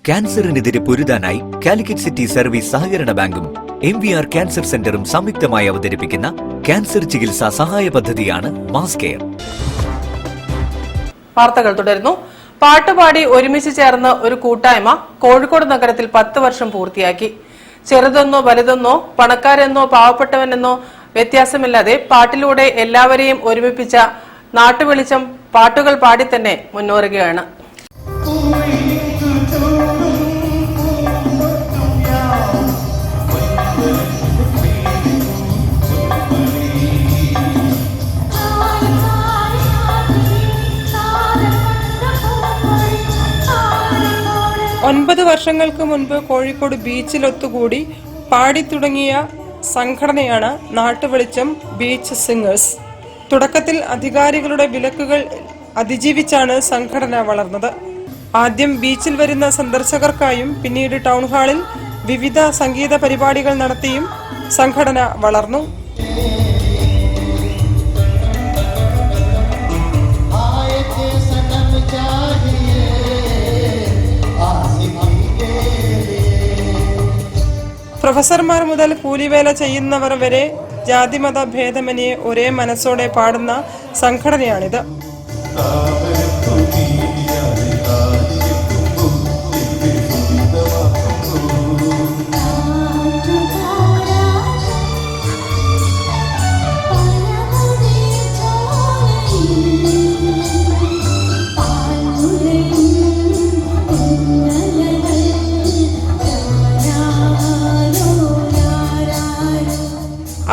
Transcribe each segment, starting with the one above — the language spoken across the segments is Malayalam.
ക്യാൻസറിനെതിരെ പൊരുതാനായി കാലിക്കറ്റ് സിറ്റി സർവീസ് സഹകരണ ബാങ്കും MVR ക്യാൻസർ സെന്ററും സംയുക്തമായി അവതരിപ്പിക്കുന്ന ക്യാൻസർ ചികിത്സാ സഹായ പദ്ധതിയാണ് മാസ് കെയർ. വാർത്തകൾ തുടരുന്നു. പാട്ടുപാടി ഒരുമിച്ച് ചേർന്ന് ഒരു കൂട്ടായ്മ കോഴിക്കോട് നഗരത്തിൽ 10 വർഷം പൂർത്തിയാക്കി. ചെറുതെന്നോ വലുതെന്നോ പണക്കാരെന്നോ പാവപ്പെട്ടവനെന്നോ വ്യത്യാസമില്ലാതെ പാട്ടിലൂടെ എല്ലാവരെയും ഒരുമിപ്പിച്ച നാട്ടുവെളിച്ചം പാട്ടുകൾ പാടി തന്നെ മുന്നേറുകയാണ്. ഒൻപത് വർഷങ്ങൾക്ക് മുൻപ് കോഴിക്കോട് ബീച്ചിൽ ഒത്തുകൂടി പാടിത്തുടങ്ങിയ സംഘടനയാണ് നാട്ടുവെളിച്ചം ബീച്ച് സിംഗേഴ്സ്. തുടക്കത്തിൽ അധികാരികളുടെ വിലക്കുകൾ അതിജീവിച്ചാണ് സംഘടന വളർന്നത്. ആദ്യം ബീച്ചിൽ വരുന്ന സന്ദർശകർക്കായും പിന്നീട് ടൗൺ ഹാളിൽ വിവിധ സംഗീത പരിപാടികൾ നടത്തിയും സംഘടന വളർന്നു. പ്രൊഫസർമാർ മുതൽ കൂലിവേല ചെയ്യുന്നവർ വരെ ജാതിമത ഭേദമന്യേ ഒരേ മനസ്സോടെ പാടുന്ന സംഘടനയാണിത്.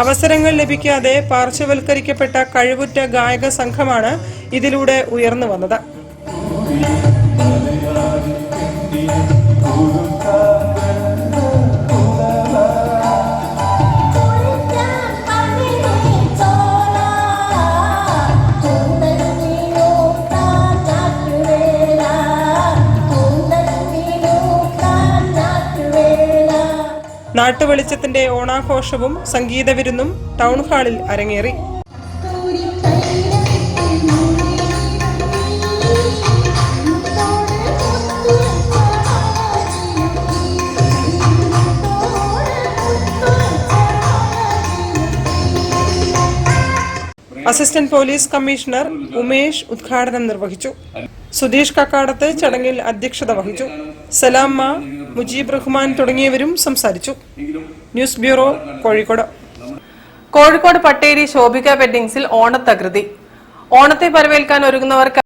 അവസരങ്ങൾ ലഭിക്കാതെ പാർശ്വവൽക്കരിക്കപ്പെട്ട കഴിവുറ്റ ഗായക സംഘമാണ് ഇതിലൂടെ ഉയർന്നു വന്നത്. നാട്ടുവെളിച്ചത്തിന്റെ ഓണാഘോഷവും സംഗീത വിരുന്നും ടൗൺ ഹാളിൽ അരങ്ങേറി. അസിസ്റ്റന്റ് പോലീസ് കമ്മീഷണർ ഉമേഷ് ഉദ്ഘാടനം നിർവഹിച്ചു. സുധീഷ് കക്കാടത്ത് ചടങ്ങിൽ അധ്യക്ഷത വഹിച്ചു. സലാമ്മ, മുജീബ് റഹ്മാൻ തുടങ്ങിയവരും സംസാരിച്ചു. News bureau, Kozhikode. കോഴിക്കോട് പട്ടേരി ശോഭിക വെഡ്ഡിംഗ്സിൽ ഓണത്തകൃതി. ഓണത്തെ വരവേൽക്കാൻ ഒരുങ്ങുന്നവർക്ക്